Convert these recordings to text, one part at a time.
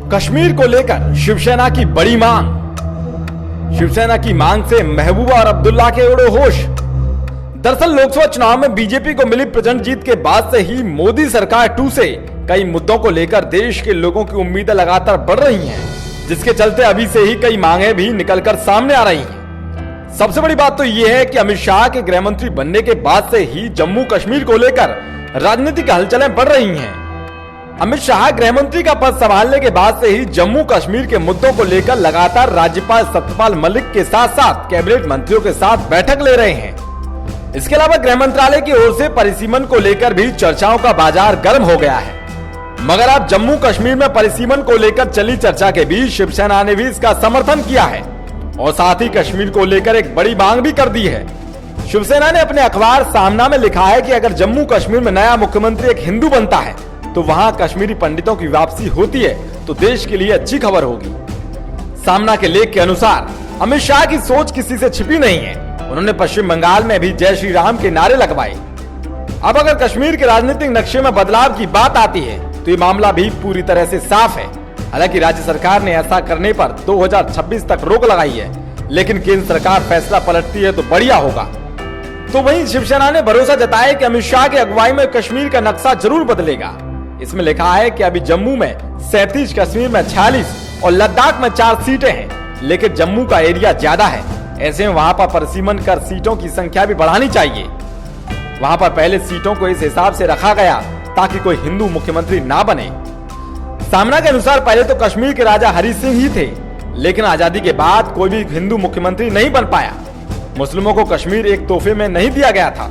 कश्मीर को लेकर शिवसेना की बड़ी मांग। शिवसेना की मांग से महबूबा और अब्दुल्ला के उड़े होश। दरअसल लोकसभा चुनाव में बीजेपी को मिली प्रचंड जीत के बाद से ही मोदी सरकार 2 से कई मुद्दों को लेकर देश के लोगों की उम्मीदें लगातार बढ़ रही हैं, जिसके चलते अभी से ही कई मांगे भी निकलकर सामने आ रही हैं। सबसे बड़ी बात तो यह है कि अमित शाह के गृह मंत्री बनने के बाद से ही जम्मू कश्मीर को लेकर राजनीतिक हलचलें बढ़ रही हैं। अमित शाह गृह मंत्री का पद संभालने के बाद से ही जम्मू कश्मीर के मुद्दों को लेकर लगातार राज्यपाल सत्यपाल मलिक के साथ साथ कैबिनेट मंत्रियों के साथ बैठक ले रहे हैं। इसके अलावा गृह मंत्रालय की ओर से परिसीमन को लेकर भी चर्चाओं का बाजार गर्म हो गया है। मगर अब जम्मू कश्मीर में परिसीमन को लेकर चली चर्चा के बीच शिवसेना ने भी इसका समर्थन किया है और साथ ही कश्मीर को लेकर एक बड़ी मांग भी कर दी है। शिवसेना ने अपने अखबार सामना में लिखा है कि अगर जम्मू कश्मीर में नया मुख्यमंत्री एक हिंदू बनता है तो वहां कश्मीरी पंडितों की वापसी होती है तो देश के लिए अच्छी खबर होगी। सामना के लेख के अनुसार अमित शाह की सोच किसी से छिपी नहीं है। उन्होंने पश्चिम बंगाल में भी जय श्री राम के नारे लगवाए। अब अगर कश्मीर के राजनीतिक नक्शे में बदलाव की बात आती है तो ये मामला भी पूरी तरह से साफ है। हालांकि राज्य सरकार ने ऐसा करने पर 2026 तक रोक लगाई है, लेकिन केंद्र सरकार फैसला पलटती है तो बढ़िया होगा। तो वहीं शिवसेना ने भरोसा जताया कि अमित शाह की अगुवाई में कश्मीर का नक्शा जरूर बदलेगा। इसमें लिखा है कि अभी जम्मू में 37, कश्मीर में 46 और लद्दाख में 4 सीटें हैं, लेकिन जम्मू का एरिया ज्यादा है। ऐसे में वहां पर परिसीमन कर सीटों की संख्या भी बढ़ानी चाहिए। वहां पर पहले सीटों को इस हिसाब से रखा गया ताकि कोई हिंदू मुख्यमंत्री ना बने। सामना के अनुसार पहले तो कश्मीर के राजा हरि सिंह ही थे, लेकिन आजादी के बाद कोई भी हिंदू मुख्यमंत्री नहीं बन पाया। मुस्लिमों को कश्मीर एक तोहफे में नहीं दिया गया था।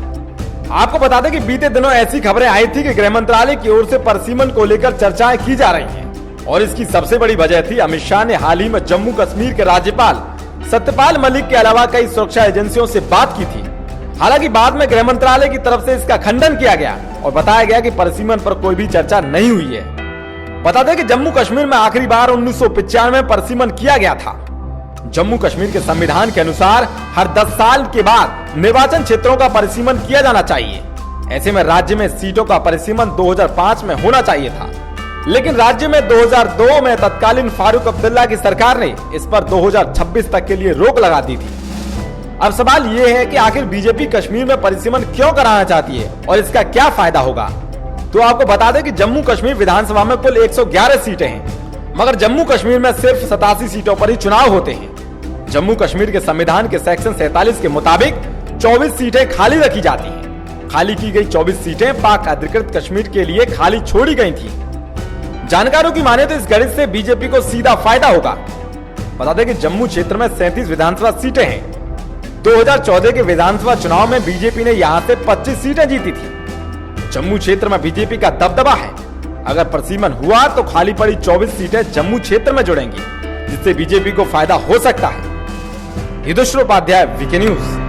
आपको बता दें कि बीते दिनों ऐसी खबरें आई थी कि गृह मंत्रालय की ओर से परिसीमन को लेकर चर्चाएं की जा रही हैं और इसकी सबसे बड़ी वजह थी अमित शाह ने हाल ही में जम्मू कश्मीर के राज्यपाल सत्यपाल मलिक के अलावा कई सुरक्षा एजेंसियों से बात की थी। हालांकि बाद में गृह मंत्रालय की तरफ से इसका खंडन किया गया और बताया गया कि परिसीमन पर कोई भी चर्चा नहीं हुई है। बता दें कि जम्मू कश्मीर में आखिरी बार 1995 में परिसीमन किया गया था। जम्मू कश्मीर के संविधान के अनुसार हर 10 साल के बाद निर्वाचन क्षेत्रों का परिसीमन किया जाना चाहिए। ऐसे में राज्य में सीटों का परिसीमन 2005 में होना चाहिए था, लेकिन राज्य में 2002 में तत्कालीन फारूक अब्दुल्ला की सरकार ने इस पर 2026 तक के लिए रोक लगा दी थी। अब सवाल ये है कि आखिर बीजेपी कश्मीर में परिसीमन क्यों कराना चाहती है और इसका क्या फायदा होगा। तो आपको बता दें कि जम्मू कश्मीर विधानसभा में कुल 111 सीटें हैं, मगर जम्मू कश्मीर में सिर्फ 87 सीटों पर ही चुनाव होते हैं। जम्मू कश्मीर के संविधान के सेक्शन 47 के मुताबिक 24 सीटें खाली रखी जाती हैं। खाली की गई 24 सीटें पाक अधिकृत कश्मीर के लिए खाली छोड़ी गई थी। जानकारों की माने तो इस गणित से बीजेपी को सीधा फायदा होगा। बता दें कि जम्मू क्षेत्र में 37 विधानसभा सीटें हैं। 2014 के विधानसभा चुनाव में बीजेपी ने यहां से 25 सीटें जीती थी। जम्मू क्षेत्र में बीजेपी का दबदबा है। अगर परिसीमन हुआ तो खाली पड़ी 24 सीटें जम्मू क्षेत्र में जुड़ेंगी, जिससे बीजेपी को फायदा हो सकता है। Yudhishthir Upadhyay, VK news.